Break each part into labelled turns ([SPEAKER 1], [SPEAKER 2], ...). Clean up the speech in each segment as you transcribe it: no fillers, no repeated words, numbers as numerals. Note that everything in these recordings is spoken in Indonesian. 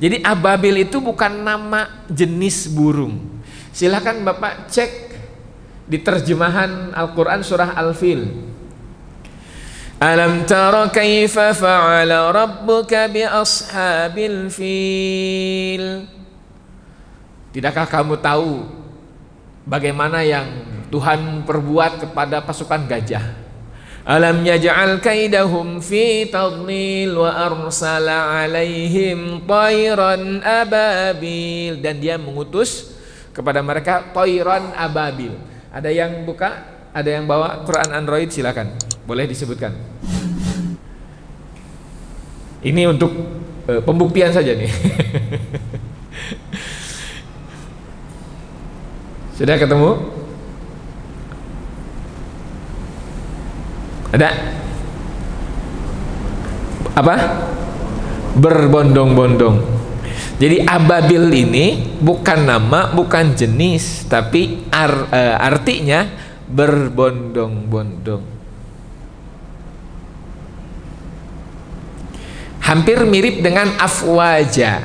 [SPEAKER 1] Jadi ababil itu bukan nama jenis burung. Silakan Bapak cek di terjemahan Al-Quran surah Al-Fil. Alam tara kaifa fa'ala rabbuka bi ashabil fil. Tidakkah kamu tahu bagaimana yang Tuhan perbuat kepada pasukan gajah? Alam yaj'al kaidahum fi tadlil wa arsala alaihim tayran ababil. Dan dia mengutus kepada mereka tayran ababil. Ada yang buka? Ada yang bawa Quran Android? Silakan, boleh disebutkan. Ini untuk pembuktian saja nih. Sudah ketemu? Ada? Apa? Berbondong-bondong. Jadi ababil ini bukan nama, bukan jenis, tapi artinya berbondong-bondong. Hampir mirip dengan afwaja.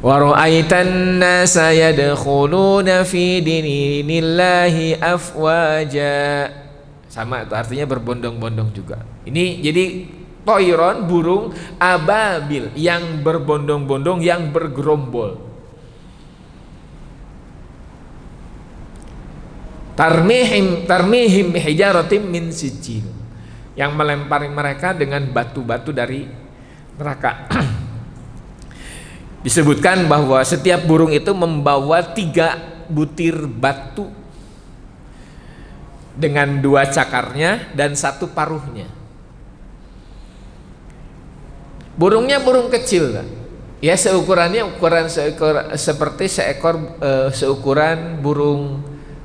[SPEAKER 1] Wa ra'aitan nasa yadkhuluna fi dinillahi afwaja. Sama itu artinya berbondong-bondong juga. Ini jadi toiron, burung, ababil yang berbondong-bondong, yang bergerombol. Tarmihim hijaratim min sijil, yang melempari mereka dengan batu-batu dari neraka. Disebutkan bahwa setiap burung itu membawa 3 butir batu dengan 2 cakarnya dan 1 paruhnya. Burungnya burung kecil, ya seukurannya seperti seukuran burung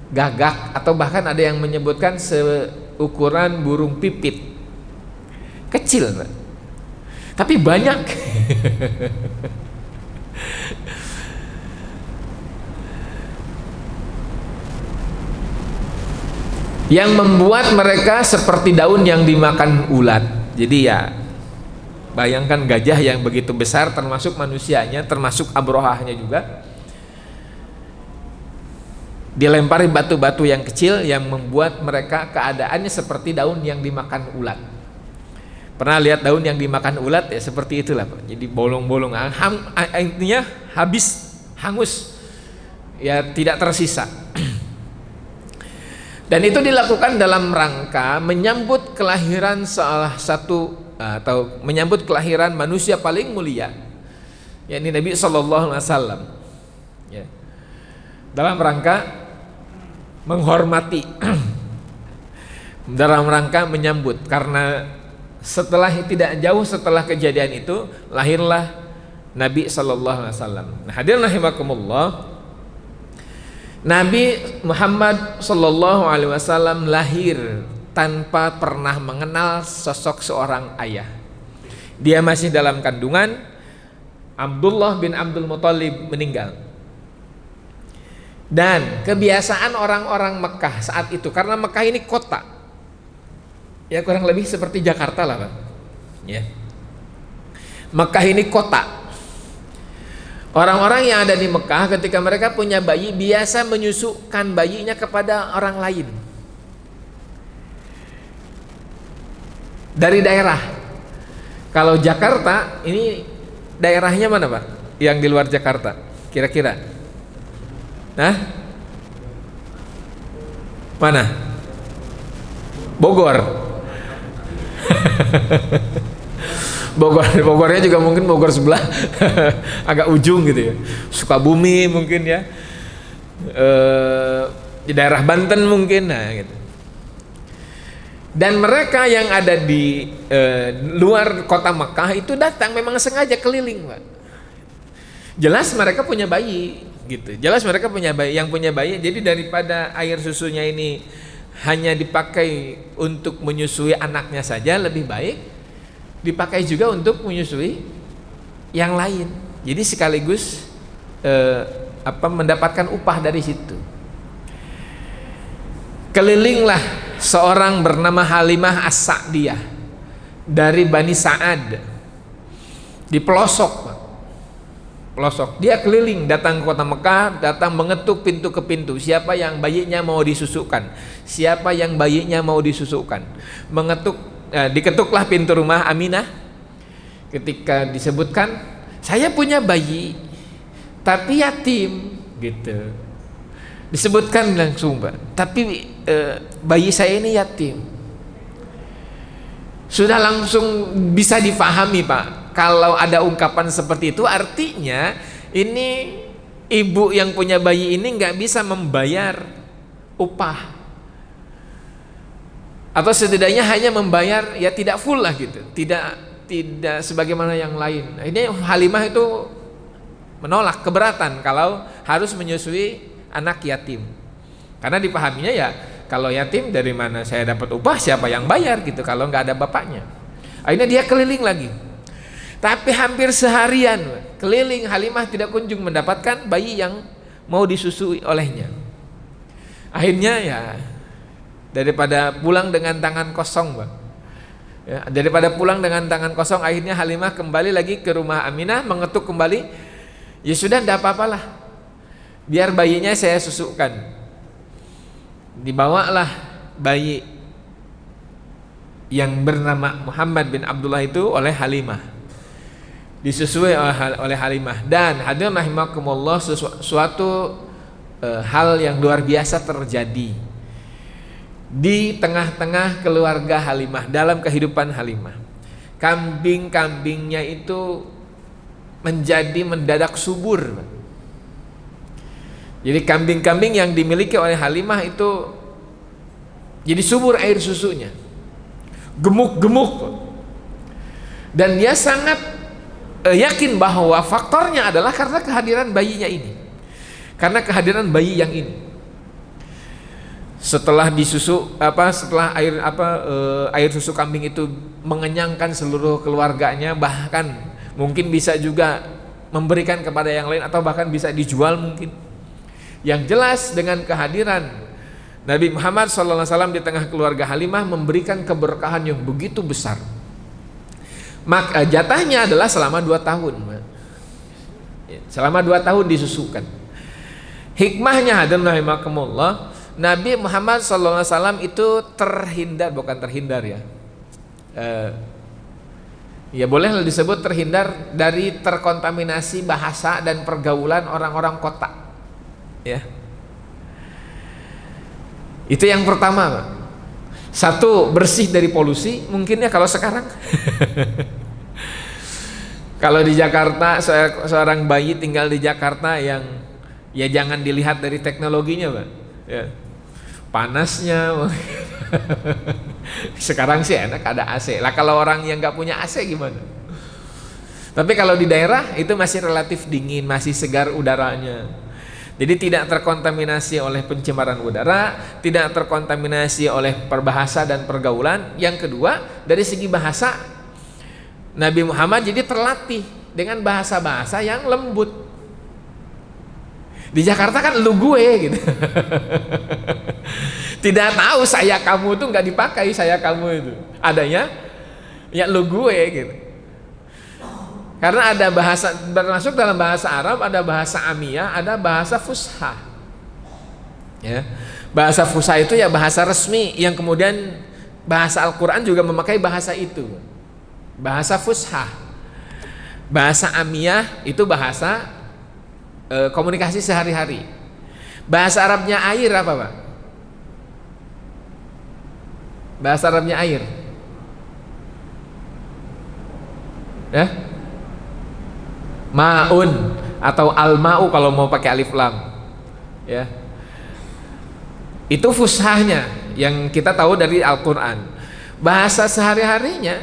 [SPEAKER 1] gagak, atau bahkan ada yang menyebutkan seukuran burung pipit. Kecil, tapi banyak. Yang membuat mereka seperti daun yang dimakan ulat. Jadi ya bayangkan gajah yang begitu besar, termasuk manusianya, termasuk Abrohahnya juga, dilempari batu-batu yang kecil yang membuat mereka keadaannya seperti daun yang dimakan ulat. Pernah lihat daun yang dimakan ulat? Ya seperti itulah, Pak. Jadi bolong-bolong, intinya habis, hangus, ya tidak tersisa. Dan itu dilakukan dalam rangka menyambut kelahiran salah satu atau menyambut kelahiran manusia paling mulia, yakni Nabi Sallallahu Alaihi Wasallam. Ya. Dalam rangka menghormati, dalam rangka menyambut, karena tidak jauh setelah kejadian itu lahirlah Nabi Sallallahu Alaihi Wasallam. Nah, hadirin rahimakumullah, Nabi Muhammad Sallallahu Alaihi Wasallam lahir tanpa pernah mengenal sosok seorang ayah. Dia masih dalam kandungan. Abdullah bin Abdul Muthalib meninggal. Dan kebiasaan orang-orang Mekah saat itu, karena Mekah ini kota, ya kurang lebih seperti Jakarta lah, Pak. Ya. Mekah ini kota. Orang-orang yang ada di Mekah ketika mereka punya bayi biasa menyusukan bayinya kepada orang lain dari daerah. Kalau Jakarta ini daerahnya mana, Pak? Yang di luar Jakarta kira-kira? Nah, mana? Bogor. Bogornya juga mungkin Bogor sebelah, agak ujung gitu ya. Sukabumi mungkin ya, di daerah Banten mungkin, nah gitu. Dan mereka yang ada di luar kota Mekah itu datang memang sengaja keliling, Pak. Jelas mereka punya bayi, gitu. Jelas mereka punya bayi, yang punya bayi. Jadi daripada air susunya ini hanya dipakai untuk menyusui anaknya saja, lebih baik dipakai juga untuk menyusui yang lain. Jadi sekaligus mendapatkan upah dari situ. Kelilinglah seorang bernama Halimah As-Sa'diyah dari Bani Sa'ad. di pelosok, Pak. Pelosok. Dia keliling, datang ke kota Mekah, datang mengetuk pintu ke pintu. Siapa yang bayinya mau disusukkan? Siapa yang bayinya mau disusukkan? Mengetuk, diketuklah pintu rumah Aminah. Ketika disebutkan, saya punya bayi, tapi yatim, gitu. Disebutkan langsung, Pak. Tapi bayi saya ini yatim. Sudah langsung bisa difahami, Pak. Kalau ada ungkapan seperti itu, artinya ini ibu yang punya bayi ini nggak bisa membayar upah, atau setidaknya hanya membayar ya tidak full lah gitu, tidak sebagaimana yang lain. Ini Halimah itu menolak, keberatan kalau harus menyusui anak yatim, karena dipahaminya ya kalau yatim dari mana saya dapat upah, siapa yang bayar gitu kalau nggak ada bapaknya. Akhirnya dia keliling lagi, tapi hampir seharian keliling, Halimah tidak kunjung mendapatkan bayi yang mau disusui olehnya. Akhirnya ya daripada pulang dengan tangan kosong, Bang. Ya, daripada pulang dengan tangan kosong, akhirnya Halimah kembali lagi ke rumah Aminah, mengetuk kembali. Ya sudah, tidak apa-apalah, biar bayinya saya susukkan. Dibawalah bayi yang bernama Muhammad bin Abdullah itu oleh Halimah, disusui oleh Halimah. Dan hadirin rahimakumullah, suatu hal yang luar biasa terjadi di tengah-tengah keluarga Halimah, dalam kehidupan Halimah. Kambing-kambingnya itu menjadi mendadak subur. Jadi kambing-kambing yang dimiliki oleh Halimah itu jadi subur air susunya, gemuk-gemuk. Dan dia sangat yakin bahwa faktornya adalah karena kehadiran bayinya ini, karena kehadiran bayi yang ini. Setelah setelah air susu kambing itu mengenyangkan seluruh keluarganya, bahkan mungkin bisa juga memberikan kepada yang lain, atau bahkan bisa dijual mungkin. Yang jelas dengan kehadiran Nabi Muhammad SAW di tengah keluarga Halimah memberikan keberkahan yang begitu besar. Maka jatahnya adalah selama 2 tahun. Selama 2 tahun disusukan. Hikmahnya hadirin rahimakumullah, Nabi Muhammad SAW itu bukan terhindar ya, ya boleh disebut terhindar dari terkontaminasi bahasa dan pergaulan orang-orang kota, ya. Itu yang pertama, Pak. Satu, bersih dari polusi, mungkin ya kalau sekarang. Kalau di Jakarta, seorang bayi tinggal di Jakarta yang ya jangan dilihat dari teknologinya, Pak, ya. Panasnya. Sekarang sih enak ada AC lah, kalau orang yang nggak punya AC gimana? Tapi kalau di daerah itu masih relatif dingin, masih segar udaranya. Jadi tidak terkontaminasi oleh pencemaran udara, tidak terkontaminasi oleh perbahasa dan pergaulan. Yang kedua, dari segi bahasa, Nabi Muhammad jadi terlatih dengan bahasa-bahasa yang lembut. Di Jakarta kan lu gue gitu. Tidak tahu saya kamu itu nggak dipakai, saya kamu itu adanya ya lu gue gitu. Karena ada bahasa, termasuk dalam bahasa Arab ada bahasa Amiyah, ada bahasa Fusha. Ya. Bahasa Fusha itu ya bahasa resmi yang kemudian bahasa Al-Quran juga memakai bahasa itu. Bahasa Fusha. Bahasa Amiyah itu bahasa komunikasi sehari-hari. Bahasa Arabnya air apa, Pak? Bahasa Arabnya air, ya, ma'un atau al-ma'u kalau mau pakai alif lam, ya. Itu fushahnya yang kita tahu dari Al-Quran. Bahasa sehari-harinya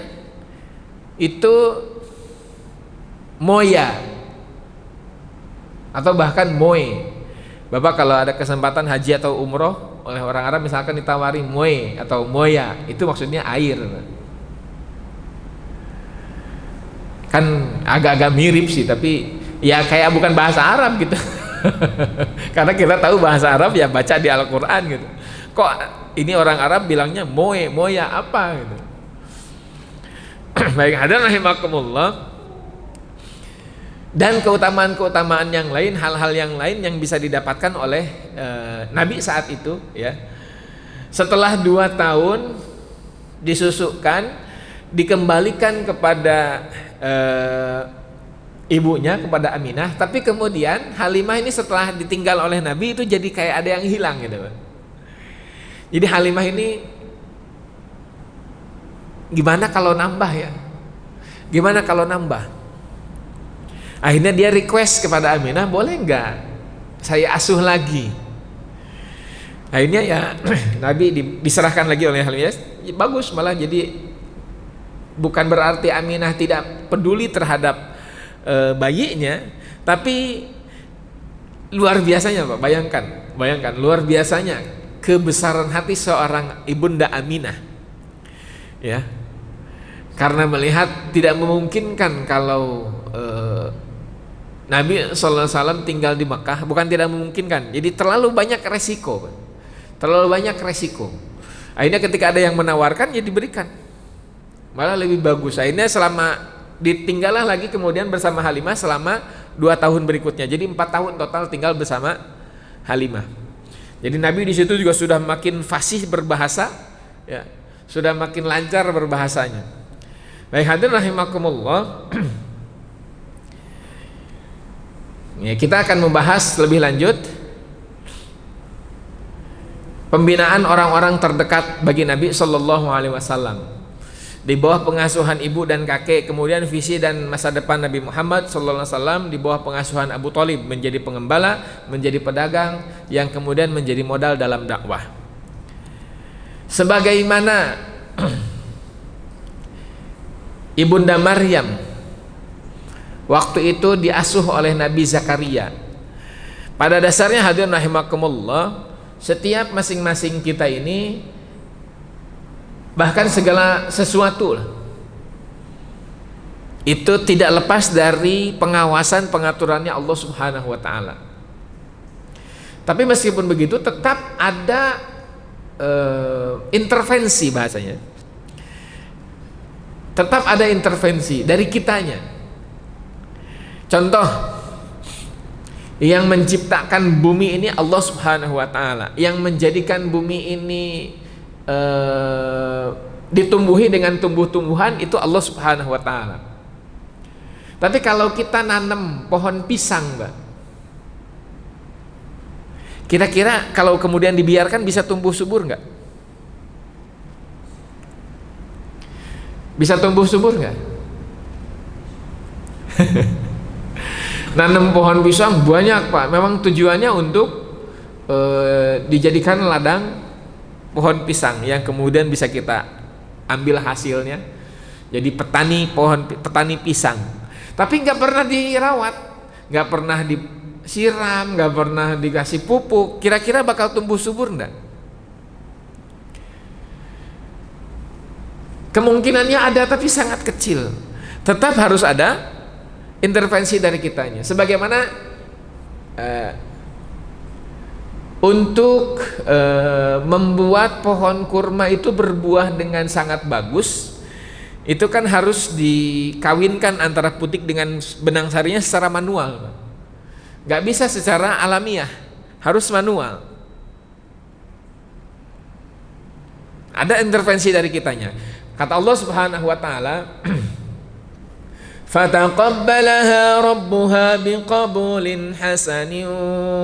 [SPEAKER 1] itu moya atau bahkan moe. Bapak kalau ada kesempatan haji atau umroh oleh orang Arab, misalkan ditawari moe atau moya, itu maksudnya air. Kan agak-agak mirip sih, tapi ya kayak bukan bahasa Arab gitu. Karena kita tahu bahasa Arab ya baca di Al-Quran gitu. Kok ini orang Arab bilangnya moe, moya apa gitu. Baik, hadirin rahimakumullah. dan keutamaan-keutamaan yang lain, hal-hal yang lain yang bisa didapatkan oleh Nabi saat itu, ya. Setelah 2 tahun disusukkan, dikembalikan kepada ibunya, kepada Aminah. Tapi kemudian Halimah ini setelah ditinggal oleh Nabi itu jadi kayak ada yang hilang gitu. Jadi Halimah ini gimana kalau nambah ya? Gimana kalau nambah? Akhirnya dia request kepada Aminah, boleh nggak saya asuh lagi? Akhirnya ya Nabi diserahkan lagi oleh Halimah. Ya, bagus, malah jadi bukan berarti Aminah tidak peduli terhadap bayinya, tapi luar biasanya Pak, bayangkan luar biasanya kebesaran hati seorang ibunda Aminah, ya, karena melihat tidak memungkinkan kalau Nabi SAW tinggal di Mekah, bukan tidak memungkinkan, jadi terlalu banyak resiko. Akhirnya ketika ada yang menawarkan, ya diberikan, malah lebih bagus. Akhirnya selama ditinggallah lagi kemudian bersama Halimah selama 2 tahun berikutnya, jadi 4 tahun total tinggal bersama Halimah. Jadi Nabi di situ juga sudah makin fasih berbahasa, ya, sudah makin lancar berbahasanya. Baik hadirin rahimakumullah. Ya, kita akan membahas lebih lanjut pembinaan orang-orang terdekat bagi Nabi Shallallahu Alaihi Wasallam di bawah pengasuhan ibu dan kakek, kemudian visi dan masa depan Nabi Muhammad Shallallahu Alaihi Wasallam di bawah pengasuhan Abu Thalib menjadi pengembala, menjadi pedagang yang kemudian menjadi modal dalam dakwah. Sebagaimana Ibunda Maryam waktu itu diasuh oleh Nabi Zakaria. Pada dasarnya hadirin rahimakumullah, setiap masing-masing kita ini, bahkan segala sesuatu itu tidak lepas dari pengawasan pengaturannya Allah Subhanahu wa taala. Tapi meskipun begitu tetap ada intervensi, bahasanya. Tetap ada intervensi dari kitanya. Contoh, yang menciptakan bumi ini Allah Subhanahu wa taala, yang menjadikan bumi ini ditumbuhi dengan tumbuh-tumbuhan itu Allah Subhanahu wa taala. Tapi kalau kita nanam pohon pisang, Mbak, kira-kira kalau kemudian dibiarkan bisa tumbuh subur nggak? Bisa tumbuh subur nggak? Nanam pohon pisang banyak Pak, memang tujuannya untuk dijadikan ladang pohon pisang yang kemudian bisa kita ambil hasilnya, jadi petani pisang. Tapi nggak pernah dirawat, nggak pernah disiram, nggak pernah dikasih pupuk, kira-kira bakal tumbuh subur nggak? Kemungkinannya ada tapi sangat kecil. Tetap harus ada intervensi dari kitanya. Sebagaimana untuk membuat pohon kurma itu berbuah dengan sangat bagus, itu kan harus dikawinkan antara putik dengan benang sarinya secara manual. Gak bisa secara alamiah, harus manual. Ada intervensi dari kitanya. Kata Allah Subhanahu wa taala, fataqabbalaha rabbuha biqabulin hasanin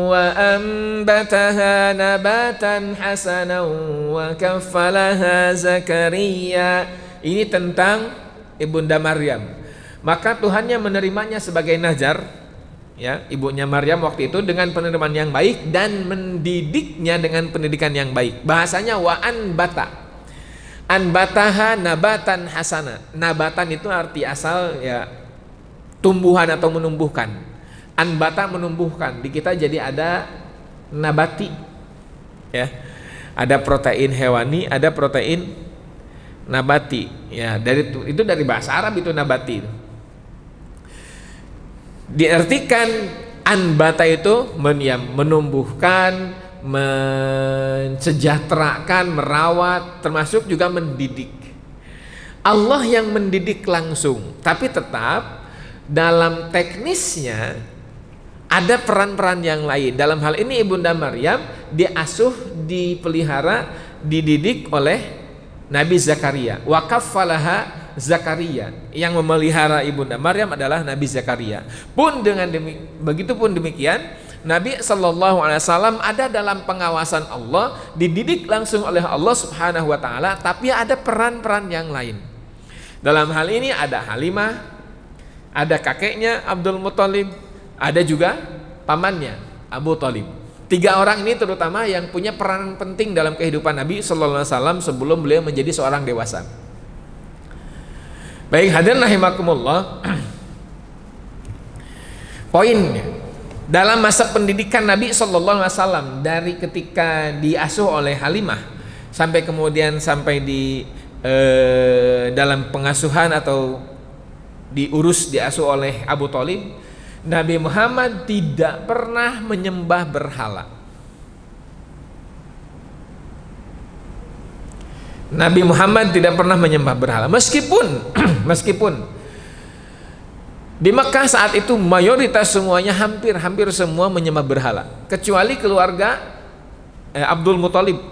[SPEAKER 1] wa anbataha nabatan hasanan wa kaffalaha Zakaria. Ini tentang ibunda Maryam. Maka Tuhannya menerimanya sebagai najar, ya, ibunya Maryam waktu itu dengan penerimaan yang baik dan mendidiknya dengan pendidikan yang baik. Bahasanya wa anbata. Anbataha nabatan hasana. Nabatan itu arti asal ya tumbuhan atau menumbuhkan. Anbata menumbuhkan. Di kita jadi ada nabati, ya. Ada protein hewani, ada protein nabati. Ya, itu dari bahasa Arab itu nabati. Diartikan anbata itu menumbuhkan, mensejahterakan, merawat, termasuk juga mendidik. Allah yang mendidik langsung, tapi tetap dalam teknisnya ada peran-peran yang lain. Dalam hal ini Ibunda Maryam diasuh, dipelihara, dididik oleh Nabi Zakaria. Wa kaffalaha Zakaria. Yang memelihara Ibunda Maryam adalah Nabi Zakaria. Begitupun demikian Nabi SAW ada dalam pengawasan Allah, dididik langsung oleh Allah Subhanahu wa Ta'ala, tapi ada peran-peran yang lain. Dalam hal ini ada Halimah, ada kakeknya Abdul Muthalib, ada juga pamannya Abu Thalib. 3 orang ini terutama yang punya peran penting dalam kehidupan Nabi SAW sebelum beliau menjadi seorang dewasa. Baik, hadirin rahimakumullah. Poinnya, dalam masa pendidikan Nabi SAW dari ketika diasuh oleh Halimah sampai kemudian sampai di dalam pengasuhan atau diasuh oleh Abu Thalib, Nabi Muhammad tidak pernah menyembah berhala. Nabi Muhammad tidak pernah menyembah berhala, meskipun di Mekah saat itu mayoritas semuanya hampir semua menyembah berhala, kecuali keluarga Abdul Muthalib,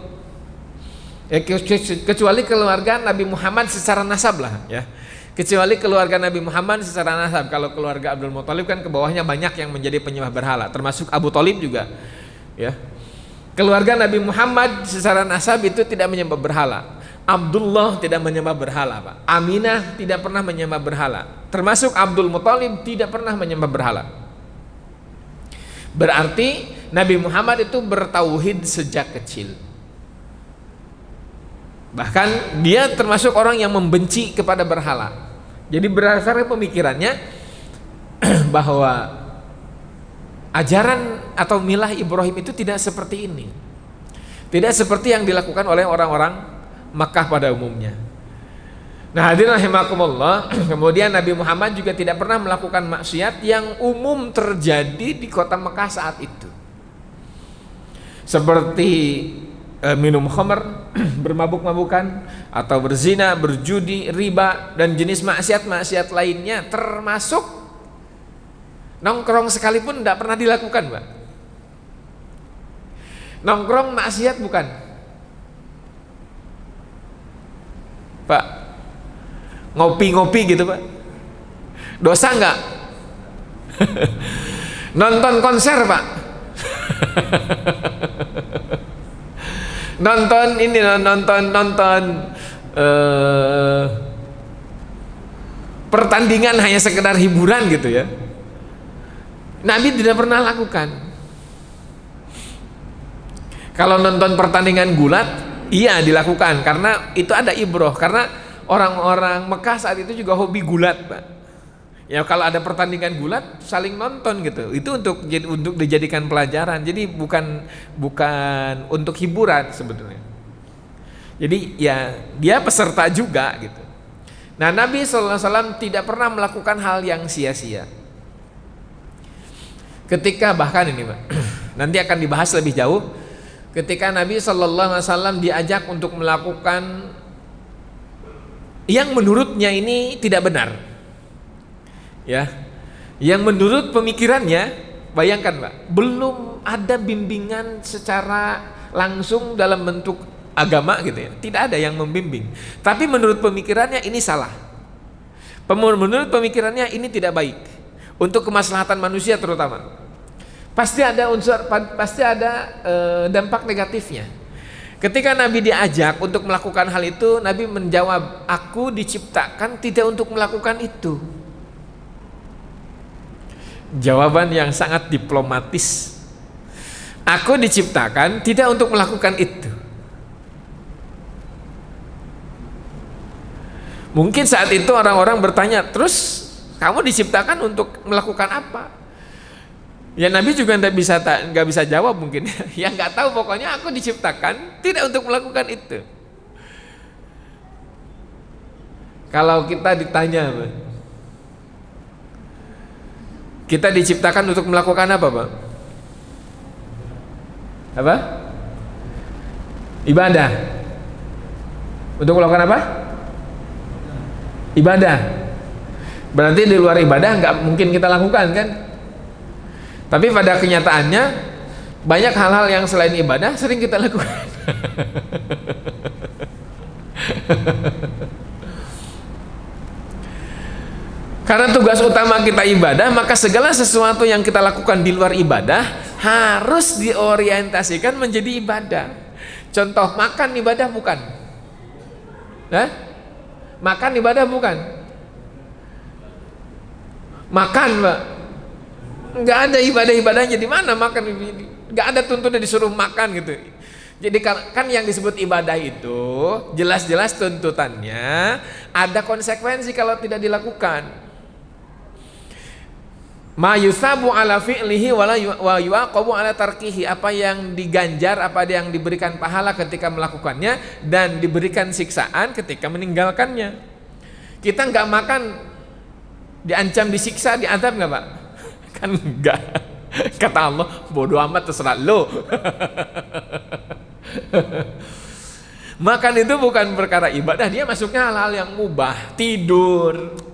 [SPEAKER 1] kecuali keluarga Nabi Muhammad secara nasab lah ya. Kecuali keluarga Nabi Muhammad secara nasab. Kalau keluarga Abdul Muthalib kan ke bawahnya banyak yang menjadi penyembah berhala, termasuk Abu Thalib juga ya. Keluarga Nabi Muhammad secara nasab itu tidak menyembah berhala. Abdullah tidak menyembah berhala, Pak. Aminah tidak pernah menyembah berhala, termasuk Abdul Muthalib tidak pernah menyembah berhala. Berarti Nabi Muhammad itu bertauhid sejak kecil. Bahkan dia termasuk orang yang membenci kepada berhala. Jadi berdasarkan pemikirannya bahwa ajaran atau milah Ibrahim itu tidak seperti ini, tidak seperti yang dilakukan oleh orang-orang Makkah pada umumnya. Nah, hadirin rahimakumullah, kemudian Nabi Muhammad juga tidak pernah melakukan maksiat yang umum terjadi di kota Mekah saat itu, seperti minum khamr, bermabuk-mabukan, atau berzina, berjudi, riba, dan jenis maksiat-maksiat lainnya, termasuk nongkrong sekalipun tidak pernah dilakukan, Pak. Nongkrong maksiat bukan, Pak? Ngopi-ngopi gitu, Pak, dosa enggak? Nonton konser, Pak, nonton pertandingan hanya sekedar hiburan gitu ya, Nabi tidak pernah lakukan. Kalau nonton pertandingan gulat, iya dilakukan, karena itu ada ibroh, karena orang-orang Mekah saat itu juga hobi gulat, Pak. Ya kalau ada pertandingan gulat saling nonton gitu, itu untuk dijadikan pelajaran, jadi bukan untuk hiburan sebetulnya. Jadi ya dia peserta juga gitu. Nah, Nabi SAW tidak pernah melakukan hal yang sia-sia. Ketika bahkan ini, Pak, nanti akan dibahas lebih jauh, ketika Nabi SAW diajak untuk melakukan yang menurutnya ini tidak benar, ya, yang menurut pemikirannya, bayangkan, Pak, belum ada bimbingan secara langsung dalam bentuk agama gitu ya, tidak ada yang membimbing, tapi menurut pemikirannya ini salah, menurut pemikirannya ini tidak baik untuk kemaslahatan manusia terutama. Pasti ada dampak negatifnya. Ketika Nabi diajak untuk melakukan hal itu, Nabi menjawab, aku diciptakan tidak untuk melakukan itu. Jawaban yang sangat diplomatis. Aku diciptakan tidak untuk melakukan itu. Mungkin saat itu orang-orang bertanya, terus kamu diciptakan untuk melakukan apa? Ya Nabi juga nggak bisa jawab mungkin. Ya nggak tahu, pokoknya aku diciptakan tidak untuk melakukan itu. Kalau kita ditanya, kita diciptakan untuk melakukan apa, Pak? Apa? Ibadah. Untuk melakukan apa? Ibadah. Berarti di luar ibadah nggak mungkin kita lakukan kan? Tapi pada kenyataannya banyak hal-hal yang selain ibadah sering kita lakukan. Karena tugas utama kita ibadah, maka segala sesuatu yang kita lakukan di luar ibadah harus diorientasikan menjadi ibadah. Contoh, makan ibadah bukan? Makan ibadah bukan? Makan, Pak. Nggak ada ibadah-ibadahnya. Di mana makan? Nggak ada tuntunan disuruh makan gitu. Jadi kan yang disebut ibadah itu jelas-jelas tuntutannya ada konsekuensi kalau tidak dilakukan. Ma yusabu ala fi'lihi wa yuaqabu ala tarkihi. Apa yang diganjar, apa yang diberikan pahala ketika melakukannya, dan diberikan siksaan ketika meninggalkannya. Kita nggak makan diancam disiksa, diazab nggak, Pak? Kan enggak. Kata Allah, bodoh amat, terserah lo. Makan itu bukan perkara ibadah, dia masuknya hal-hal yang mubah. Tidur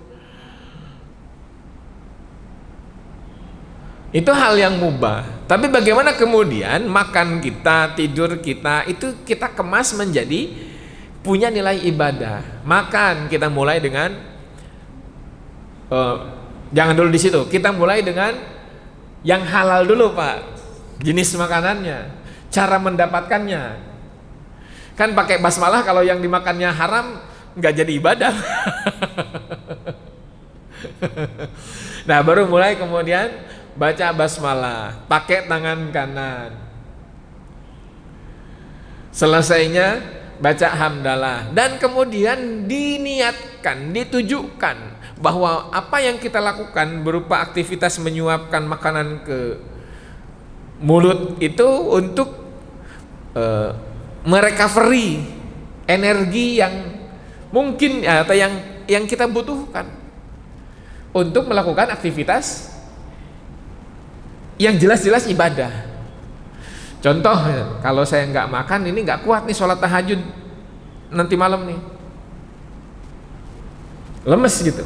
[SPEAKER 1] itu hal yang mubah. Tapi bagaimana kemudian makan kita, tidur kita itu kita kemas menjadi punya nilai ibadah. Makan kita mulai dengan jangan dulu di situ. Kita mulai dengan yang halal dulu, Pak. Jenis makanannya, cara mendapatkannya. Kan pakai basmalah, kalau yang dimakannya haram nggak jadi ibadah. Nah, baru mulai kemudian baca basmalah, pakai tangan kanan. Selesainya baca hamdalah, dan kemudian diniatkan, ditujukan bahwa apa yang kita lakukan berupa aktivitas menyuapkan makanan ke mulut itu untuk merecovery energi yang mungkin atau yang kita butuhkan untuk melakukan aktivitas yang jelas-jelas ibadah. Contoh, kalau saya nggak makan, ini nggak kuat nih sholat tahajud nanti malam nih, lemes gitu.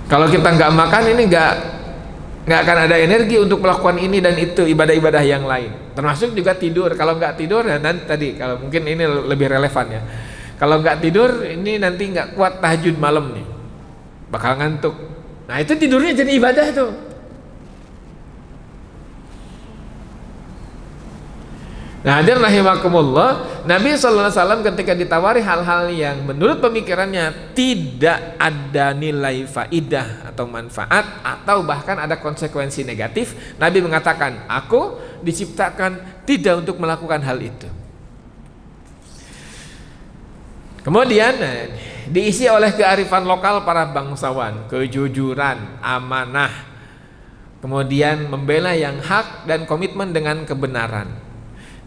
[SPEAKER 1] Kalau kita nggak makan, ini nggak akan ada energi untuk melakukan ini dan itu, ibadah-ibadah yang lain. Termasuk juga tidur. Kalau nggak tidur, ya nanti tadi, kalau mungkin ini lebih relevan ya. Kalau nggak tidur, ini nanti nggak kuat tahajud malam nih, bakal ngantuk. Nah, itu tidurnya jadi ibadah tuh. Nah, hadirin rahimakumullah, Nabi sallallahu alaihi wasallam ketika ditawari hal-hal yang menurut pemikirannya tidak ada nilai faidah atau manfaat, atau bahkan ada konsekuensi negatif, Nabi mengatakan, aku diciptakan tidak untuk melakukan hal itu. Kemudian diisi oleh kearifan lokal para bangsawan, kejujuran, amanah, kemudian membela yang hak dan komitmen dengan kebenaran.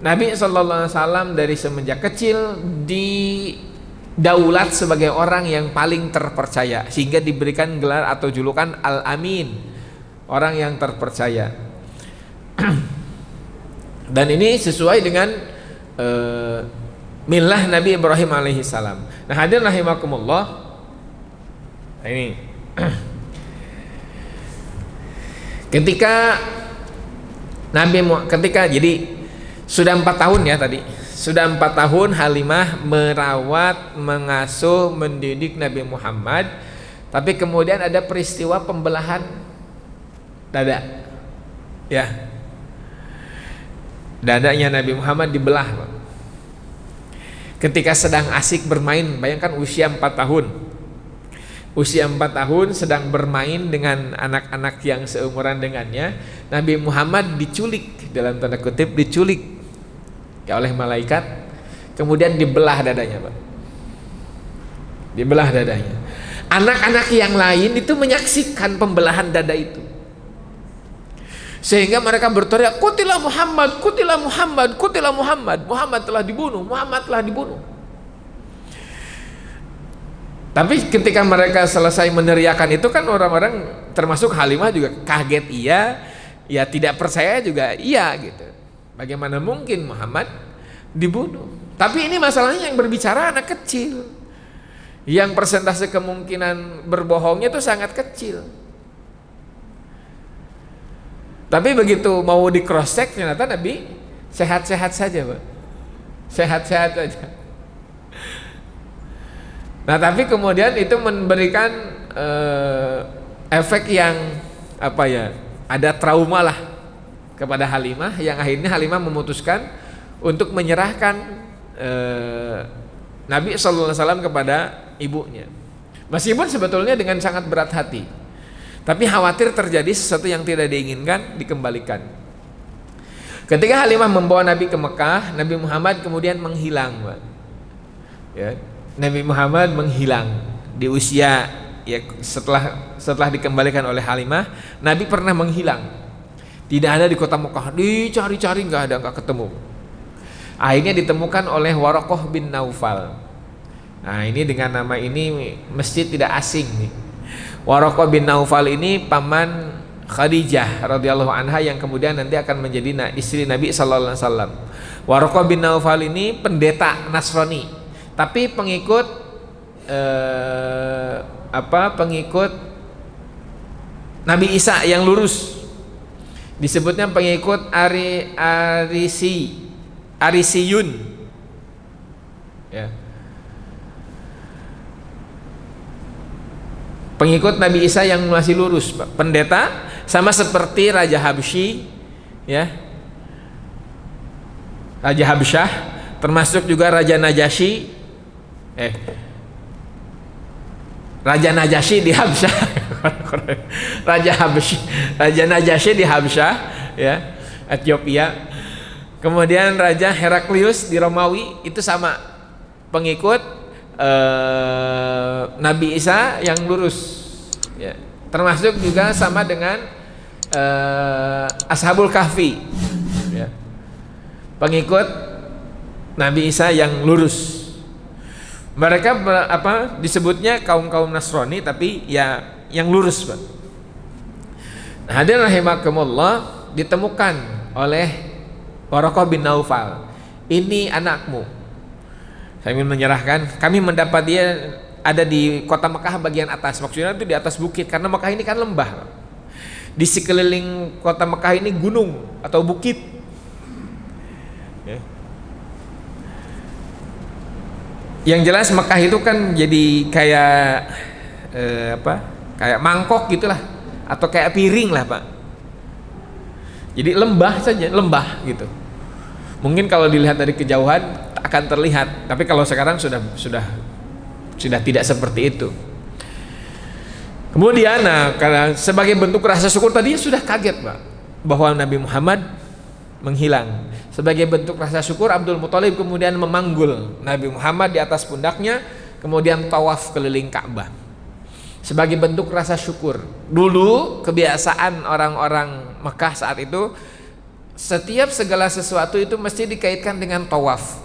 [SPEAKER 1] Nabi SAW dari semenjak kecil didaulat sebagai orang yang paling terpercaya, sehingga diberikan gelar atau julukan Al-Amin, orang yang terpercaya. Dan ini sesuai dengan millah Nabi Ibrahim alaihi salam. Nah, hadirin rahimakumullah, ini ketika jadi sudah 4 tahun ya tadi, sudah 4 tahun Halimah merawat, mengasuh, mendidik Nabi Muhammad. Tapi kemudian ada peristiwa pembelahan dada, ya, dadanya Nabi Muhammad dibelah, Pak. Ketika sedang asik bermain, bayangkan usia 4 tahun. Usia 4 tahun sedang bermain dengan anak-anak yang seumuran dengannya, Nabi Muhammad diculik, dalam tanda kutip diculik ya, oleh malaikat. Kemudian dibelah dadanya, Pak. Dibelah dadanya. Anak-anak yang lain itu menyaksikan pembelahan dada itu, sehingga mereka berteriak, "Qutilah Muhammad, qutilah Muhammad, qutilah Muhammad. Muhammad telah dibunuh, Muhammad telah dibunuh." Tapi ketika mereka selesai meneriakan itu, kan orang-orang termasuk Halimah juga kaget, iya, ya tidak percaya juga iya gitu. Bagaimana mungkin Muhammad dibunuh? Tapi ini masalahnya yang berbicara anak kecil. yang persentase kemungkinan berbohongnya itu sangat kecil. Tapi begitu mau di cross check ternyata Nabi sehat-sehat saja, Pak. Sehat-sehat saja. Nah, tapi kemudian itu memberikan efek yang apa ya? Ada trauma lah kepada Halimah, yang akhirnya Halimah memutuskan untuk menyerahkan Nabi SAW kepada ibunya. Meskipun sebetulnya dengan sangat berat hati, tapi khawatir terjadi sesuatu yang tidak diinginkan, dikembalikan. Ketika Halimah membawa Nabi ke Mekah, Nabi Muhammad kemudian menghilang, Pak. Ya, Nabi Muhammad menghilang di usia ya setelah dikembalikan oleh Halimah. Nabi pernah menghilang, tidak ada di kota Mekah, dicari-cari nggak ketemu. Akhirnya ditemukan oleh Waraqah bin Naufal. Nah, ini dengan nama ini masjid tidak asing nih. Waraqah bin Naufal ini paman Khadijah radhiyallahu anha yang kemudian nanti akan menjadi istri Nabi sallallahu alaihi wasallam. Waraqah bin Naufal ini pendeta Nasrani, tapi pengikut pengikut Nabi Isa yang lurus. Disebutnya pengikut Arisiyun. Ya. Pengikut Nabi Isa yang masih lurus, Pak. Pendeta, sama seperti Raja Habsyi, ya. Raja Habsyah, termasuk juga Raja Najasyi. Raja Najasyi di Habsyah. Raja Najasyi di Habsyah, ya, Ethiopia. Kemudian Raja Heraklius di Romawi, itu sama pengikut Nabi Isa yang lurus, ya. Termasuk juga sama dengan Ashabul Kahfi, ya. Pengikut Nabi Isa yang lurus. Mereka disebutnya kaum Nasrani, tapi ya yang lurus, Pak. Nah, hadirin rahimakumullah, ditemukan oleh Waraqah bin Naufal, ini anakmu. Saya ingin menyerahkan, kami mendapat dia ada di kota Mekah bagian atas, maksudnya itu di atas bukit, karena Mekah ini kan lembah. Di sekeliling kota Mekah ini gunung atau bukit, ya. Yang jelas Mekah itu kan jadi kayak kayak mangkok gitulah, atau kayak piring lah, Pak. Jadi lembah saja, lembah gitu. Mungkin kalau dilihat dari kejauhan akan terlihat, tapi kalau sekarang sudah tidak seperti itu. Kemudian, karena sebagai bentuk rasa syukur, tadi sudah kaget, Pak, bahwa Nabi Muhammad menghilang. Sebagai bentuk rasa syukur, Abdul Muthalib kemudian memanggul Nabi Muhammad di atas pundaknya, kemudian tawaf keliling Ka'bah. Sebagai bentuk rasa syukur. Dulu kebiasaan orang-orang Mekah saat itu, setiap segala sesuatu itu mesti dikaitkan dengan tawaf.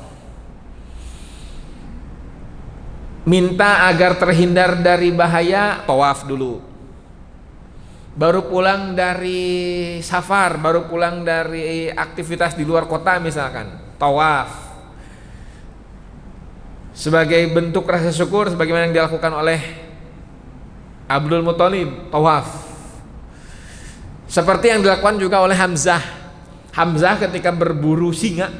[SPEAKER 1] Minta agar terhindar dari bahaya, tawaf dulu. Baru pulang dari safar, baru pulang dari aktivitas di luar kota misalkan, tawaf. Sebagai bentuk rasa syukur sebagaimana yang dilakukan oleh Abdul Muthalib, tawaf. Seperti yang dilakukan juga oleh Hamzah. Hamzah ketika berburu singa.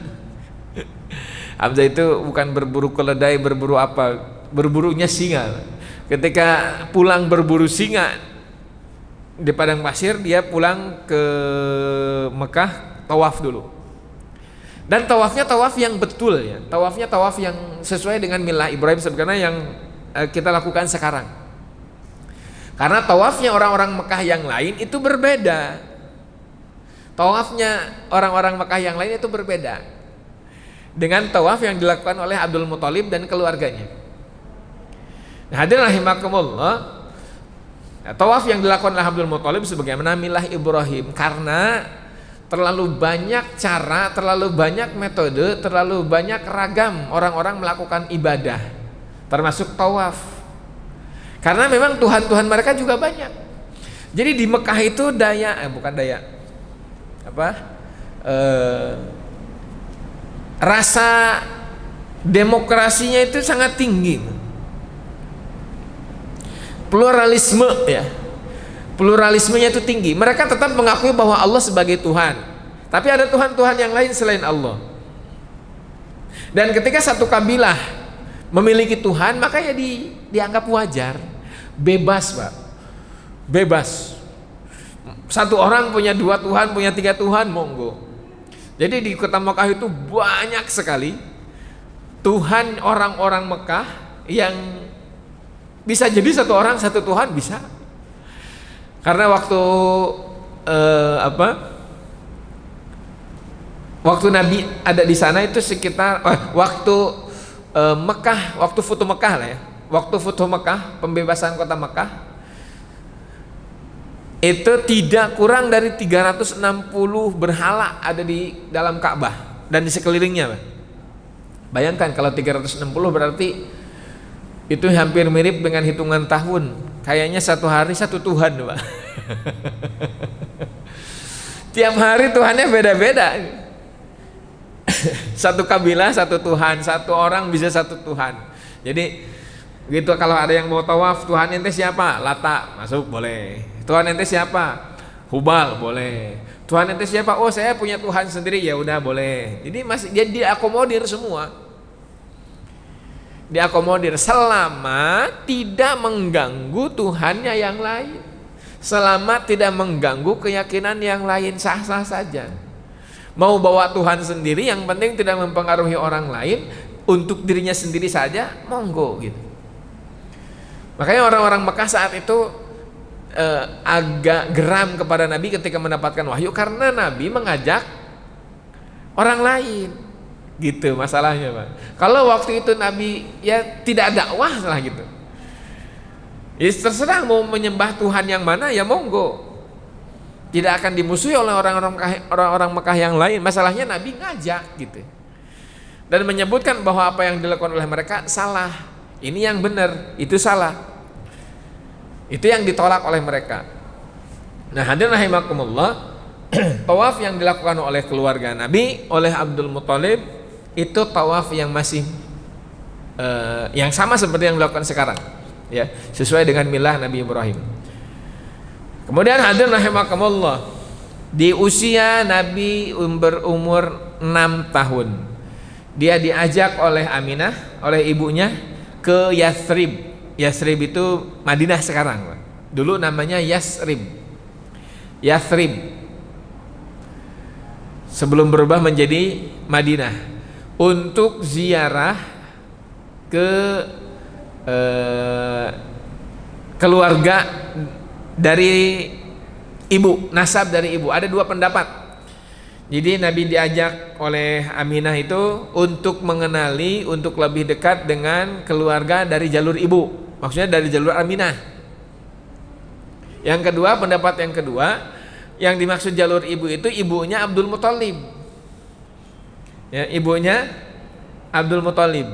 [SPEAKER 1] Hamzah itu bukan berburu keledai, berburu apa? Berburunya singa. Ketika pulang berburu singa di padang pasir, dia pulang ke Mekah, tawaf dulu. Dan tawafnya tawaf yang betul, ya. Tawafnya tawaf yang sesuai dengan milah Ibrahim, sebagaimana yang kita lakukan sekarang. Karena tawafnya orang-orang Mekah yang lain itu berbeda. Tawafnya orang-orang Mekah yang lain itu berbeda dengan tawaf yang dilakukan oleh Abdul Muthalib dan keluarganya. Nah, hadirin rahimakumullah, tawaf yang dilakukan oleh Abdul Muthalib sebagaimana milah Ibrahim, karena terlalu banyak cara, terlalu banyak metode, terlalu banyak ragam orang-orang melakukan ibadah, termasuk tawaf. Karena memang Tuhan-Tuhan mereka juga banyak. Jadi di Mekah itu rasa demokrasinya itu sangat tinggi. pluralisme ya. Pluralismenya itu tinggi. Mereka tetap mengakui bahwa Allah sebagai Tuhan, tapi ada Tuhan-Tuhan yang lain selain Allah. Dan ketika satu kabilah memiliki Tuhan, maka ya dianggap wajar, bebas Pak, bebas. Satu orang punya 2 Tuhan, punya 3 Tuhan, monggo. Jadi di kota Mekah itu banyak sekali Tuhan orang-orang Mekah yang bisa jadi satu orang satu Tuhan bisa. Karena waktu waktu Nabi ada di sana itu sekitar waktu Mekah, waktu Futuh Mekah lah ya. Waktu Futuh Mekah, pembebasan kota Mekah, itu tidak kurang dari 360 berhala ada di dalam Ka'bah dan di sekelilingnya, Pak. Bayangkan kalau 360 berarti itu hampir mirip dengan hitungan tahun. Kayaknya satu hari satu Tuhan, Pak. Tiap hari Tuhannya beda-beda. Satu kabilah satu Tuhan, satu orang bisa satu Tuhan. Jadi gitu, kalau ada yang mau tawaf, Tuhan ente siapa? Lata, masuk boleh. Tuhan ente siapa? Hubal, boleh. Tuhan ente siapa? Oh, saya punya Tuhan sendiri, ya udah boleh. Jadi masih dia diakomodir semua. Diakomodir selama tidak mengganggu Tuhannya yang lain. Selama tidak mengganggu keyakinan yang lain, sah-sah saja. Mau bawa Tuhan sendiri, yang penting tidak mempengaruhi orang lain, untuk dirinya sendiri saja, monggo gitu. Makanya orang-orang Mekah saat itu agak geram kepada Nabi ketika mendapatkan wahyu, karena Nabi mengajak orang lain, gitu masalahnya, Pak. Kalau waktu itu Nabi ya tidak dakwah lah gitu, ya terserah mau menyembah Tuhan yang mana ya monggo, tidak akan dimusuhi oleh orang-orang Mekah yang lain. Masalahnya Nabi ngajak gitu dan menyebutkan bahwa apa yang dilakukan oleh mereka salah, ini yang benar, itu salah, itu yang ditolak oleh mereka. Nah, hadirin rahimakumullah, tawaf yang dilakukan oleh keluarga Nabi, oleh Abdul Muthalib, itu tawaf yang masih yang sama seperti yang dilakukan sekarang, ya, sesuai dengan milah Nabi Ibrahim. Kemudian hadirin rahimakumullah, di usia Nabi berumur 6 tahun, dia diajak oleh Aminah, oleh ibunya, ke Yathrib. Yathrib itu Madinah sekarang, Pak. Dulu namanya Yathrib. Sebelum berubah menjadi Madinah, untuk ziarah ke keluarga dari ibu, nasab dari ibu. Ada 2 pendapat. Jadi Nabi diajak oleh Aminah itu untuk mengenali, untuk lebih dekat dengan keluarga dari jalur ibu, maksudnya dari jalur Aminah. Yang kedua, pendapat yang kedua, yang dimaksud jalur ibu itu ibunya Abdul Muthalib, ya, ibunya Abdul Muthalib,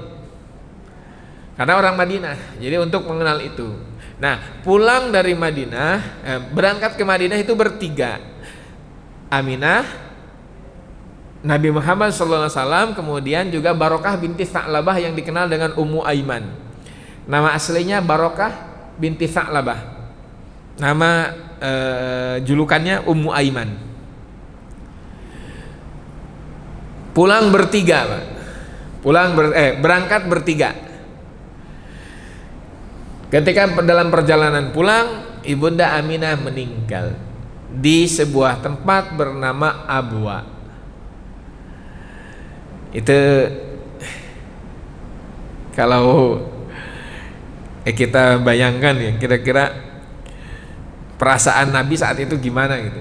[SPEAKER 1] karena orang Madinah. Jadi untuk mengenal itu. Nah, pulang dari Madinah, berangkat ke Madinah itu bertiga. Aminah, Nabi Muhammad SAW, kemudian juga Barokah binti Tha'labah yang dikenal dengan Ummu Aiman. Nama aslinya Barokah binti Tha'labah. Nama julukannya Ummu Aiman. Pulang bertiga, Pak. Berangkat bertiga. Ketika dalam perjalanan pulang, Ibunda Aminah meninggal di sebuah tempat bernama Abwa. Itu kalau kita bayangkan ya, kira-kira perasaan Nabi saat itu gimana gitu.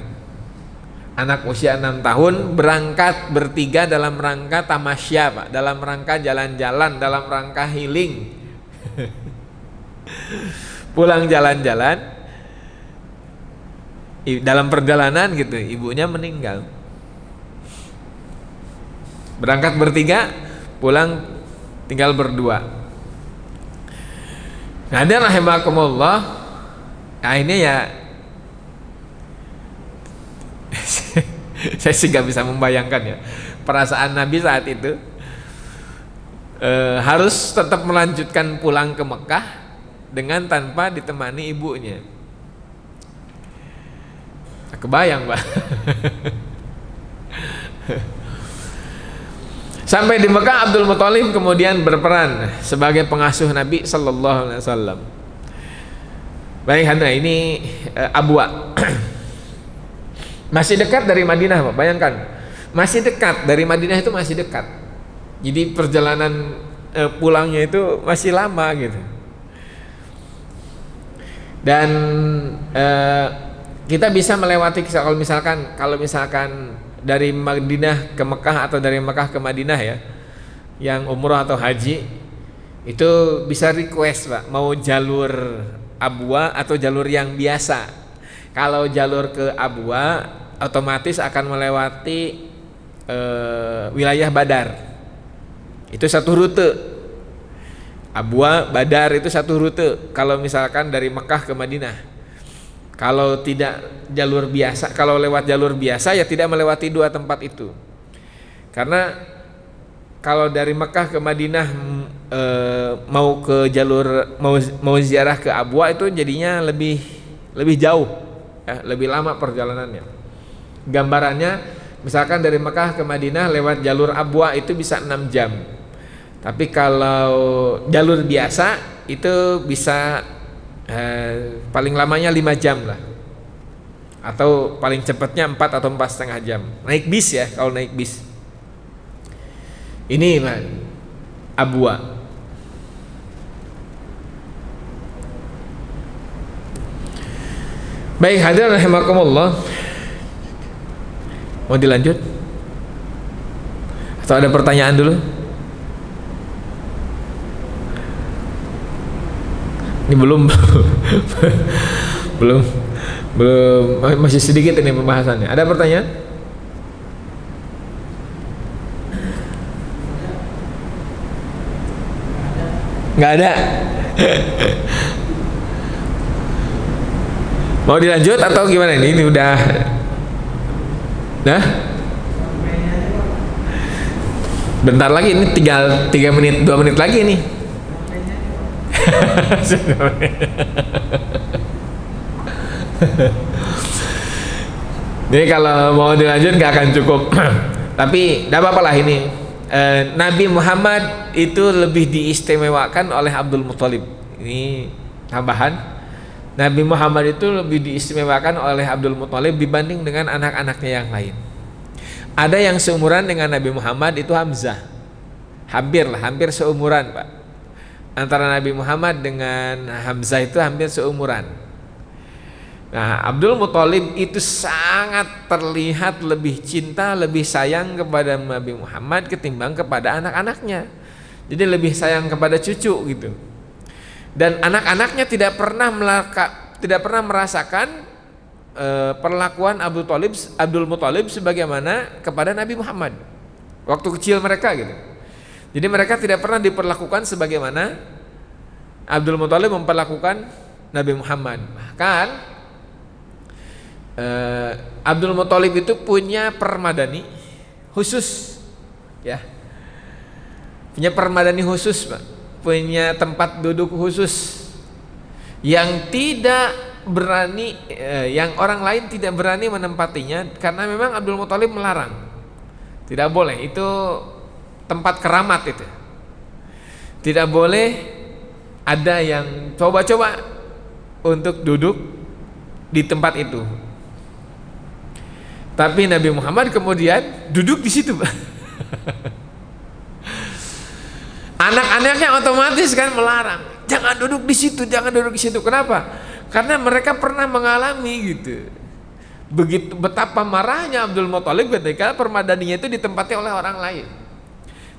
[SPEAKER 1] Anak usia 6 tahun berangkat bertiga dalam rangka tamasya, Pak, dalam rangka jalan-jalan, dalam rangka healing. Pulang jalan-jalan, dalam perjalanan gitu, ibunya meninggal. Berangkat bertiga, pulang tinggal berdua. Nah, dan rahimakumullah, nah ini ya saya sih gak bisa membayangkan ya perasaan Nabi saat itu. Harus tetap melanjutkan pulang ke Mekah, dengan tanpa ditemani ibunya. Kebayang, Pak. Sampai di Mekah, Abdul Muthalib kemudian berperan sebagai pengasuh Nabi Sallallahu Alaihi Wasallam. Baik, Hana, ini Abwa. Masih dekat dari Madinah, Pak. Bayangkan, masih dekat dari Madinah, itu masih dekat. Jadi perjalanan pulangnya itu masih lama gitu. Dan kita bisa melewati, kalau misalkan dari Madinah ke Mekah atau dari Mekah ke Madinah ya, yang umroh atau haji, itu bisa request, Pak, mau jalur Abwa atau jalur yang biasa. Kalau jalur ke Abwa otomatis akan melewati wilayah Badar. Itu satu rute. Abwa Badar itu satu rute kalau misalkan dari Mekah ke Madinah. Kalau tidak jalur biasa, kalau lewat jalur biasa ya tidak melewati dua tempat itu. Karena kalau dari Mekah ke Madinah mau ke jalur mau ziarah ke Abwa itu jadinya lebih jauh, ya, lebih lama perjalanannya. Gambarannya, misalkan dari Mekah ke Madinah lewat jalur Abwa itu bisa 6 jam. Tapi kalau jalur biasa itu bisa paling lamanya 5 jam lah, atau paling cepatnya 4 atau 4,5 jam naik bis ya. Kalau naik bis ini Pak, Abwa. Baik, hadirin rahimakumullah, mau dilanjut atau ada pertanyaan dulu? Ini belum masih sedikit ini pembahasannya. Ada pertanyaan? Nggak ada. Mau dilanjut atau gimana ini? Ini udah. Nah? Bentar lagi, ini tinggal 3 menit, 2 menit lagi nih. Jadi kalau mau dilanjut nggak akan cukup. Tapi tidak apa-apa lah ini. Nabi Muhammad itu lebih diistimewakan oleh Abdul Muthalib. Ini tambahan. Nabi Muhammad itu lebih diistimewakan oleh Abdul Muthalib dibanding dengan anak-anaknya yang lain. Ada yang seumuran dengan Nabi Muhammad itu Hamzah. Hampir seumuran, Pak. Antara Nabi Muhammad dengan Hamzah itu hampir seumuran. Nah, Abdul Muthalib itu sangat terlihat lebih cinta, lebih sayang kepada Nabi Muhammad ketimbang kepada anak-anaknya. Jadi lebih sayang kepada cucu gitu. Dan anak-anaknya tidak pernah merasakan perlakuan Abdul Muthalib sebagaimana kepada Nabi Muhammad waktu kecil mereka gitu. Jadi mereka tidak pernah diperlakukan sebagaimana Abdul Muthalib memperlakukan Nabi Muhammad. Bahkan Abdul Muthalib itu punya permadani khusus, ya, punya permadani khusus, Pak. Punya tempat duduk khusus yang tidak berani, yang orang lain tidak berani menempatinya karena memang Abdul Muthalib melarang. Tidak boleh, itu tempat keramat itu. Tidak boleh ada yang coba-coba untuk duduk di tempat itu. Tapi Nabi Muhammad kemudian duduk di situ, Pak. Anak-anaknya otomatis kan melarang, jangan duduk di situ, jangan duduk di situ. Kenapa? Karena mereka pernah mengalami gitu. Begitu betapa marahnya Abdul Muthalib ketika permadaninya itu ditempati oleh orang lain.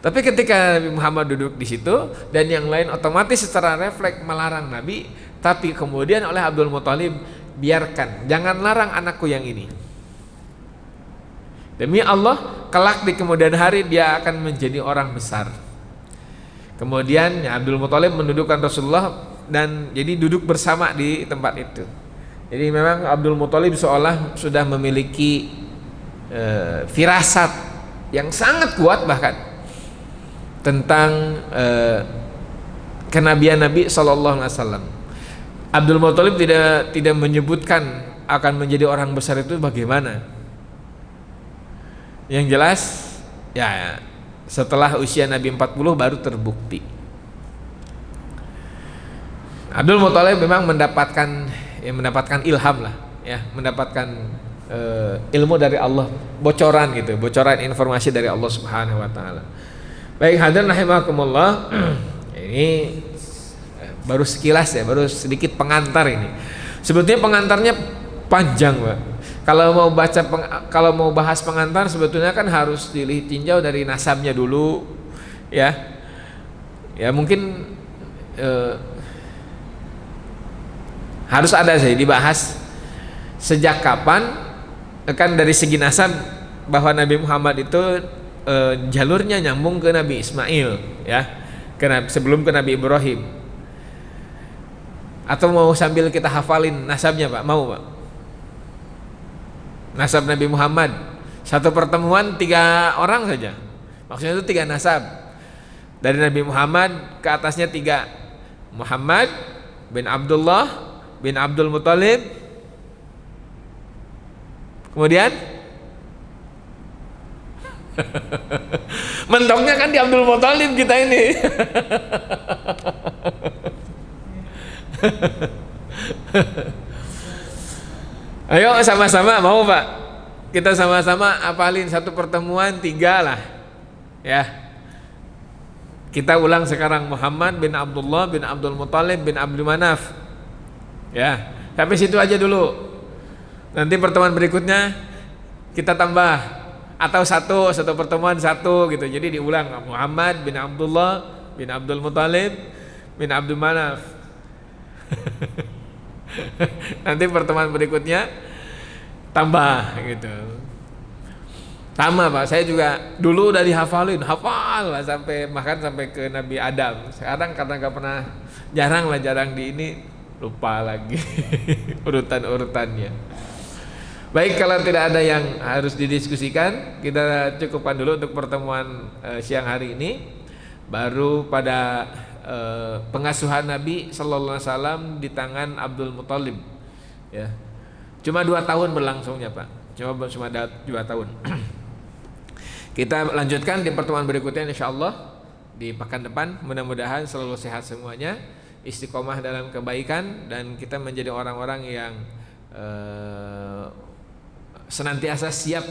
[SPEAKER 1] Tapi ketika Nabi Muhammad duduk di situ dan yang lain otomatis secara refleks melarang Nabi, tapi kemudian oleh Abdul Muthalib, biarkan, jangan larang anakku yang ini. Demi Allah, kelak di kemudian hari dia akan menjadi orang besar. Kemudian ya, Abdul Muthalib mendudukkan Rasulullah dan jadi duduk bersama di tempat itu. Jadi memang Abdul Muthalib seolah sudah memiliki firasat yang sangat kuat bahkan tentang kenabian Nabi SAW. Abdul Muthalib tidak menyebutkan akan menjadi orang besar itu bagaimana. Yang jelas ya setelah usia Nabi 40 baru terbukti. Abdul Muthalib memang mendapatkan ilham lah, ya, mendapatkan ilmu dari Allah, bocoran gitu, bocoran informasi dari Allah Subhanahu wa taala. Baik hadirin rahimakumullah, ini baru sekilas ya, baru sedikit pengantar ini. Sebetulnya pengantarnya panjang, Pak. Kalau mau bahas pengantar sebetulnya kan harus ditinjau dari nasabnya dulu, ya. Ya mungkin harus ada sih dibahas sejak kapan kan dari segi nasab bahwa Nabi Muhammad itu jalurnya nyambung ke Nabi Ismail, ya, sebelum ke Nabi Ibrahim. Atau mau sambil kita hafalin nasabnya, Pak? Mau, Pak? Nasab Nabi Muhammad satu pertemuan 3 orang saja, maksudnya itu 3 nasab dari Nabi Muhammad, ke atasnya 3, Muhammad bin Abdullah bin Abdul Muthalib, kemudian mentoknya kan di Abdul Muthalib kita ini. Ayo sama-sama, mau Pak? Kita sama-sama apalin satu pertemuan 3 lah, ya. Kita ulang sekarang, Muhammad bin Abdullah bin Abdul Muthalib bin Abdul Manaf, ya. Sampai situ aja dulu. Nanti pertemuan berikutnya kita tambah, atau satu pertemuan 1 gitu. Jadi diulang, Muhammad bin Abdullah bin Abdul Muthalib bin Abdul Manaf. Nanti pertemuan berikutnya tambah gitu. Sama Pak, saya juga dulu udah dihafalin, hafal lah sampai ke Nabi Adam. Sekarang karena nggak pernah, jarang di ini, lupa lagi urutan-urutannya. Baik, kalau tidak ada yang harus didiskusikan, kita cukupkan dulu untuk pertemuan siang hari ini. Baru pada pengasuhan Nabi Sallallahu Alaihi Wasallam di tangan Abdul Muthalib, ya. Cuma 2 tahun berlangsungnya, Pak. Cuma 2 tahun. Kita lanjutkan di pertemuan berikutnya insyaallah di pekan depan. Mudah-mudahan selalu sehat semuanya, istiqomah dalam kebaikan, dan kita menjadi orang-orang yang senantiasa siap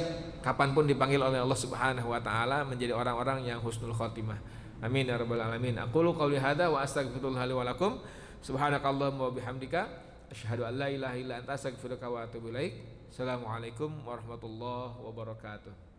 [SPEAKER 1] kapanpun dipanggil oleh Allah Subhanahu wa taala, menjadi orang-orang yang husnul khotimah. Amin ya rabbal alamin. Aqulu qouli hadza wa astaghfirullah li wa lakum. Subhanakallahumma wa bihamdika asyhadu an la ilaha illa anta astaghfiruka wa atubu ilaik. Assalamualaikum warahmatullahi wabarakatuh.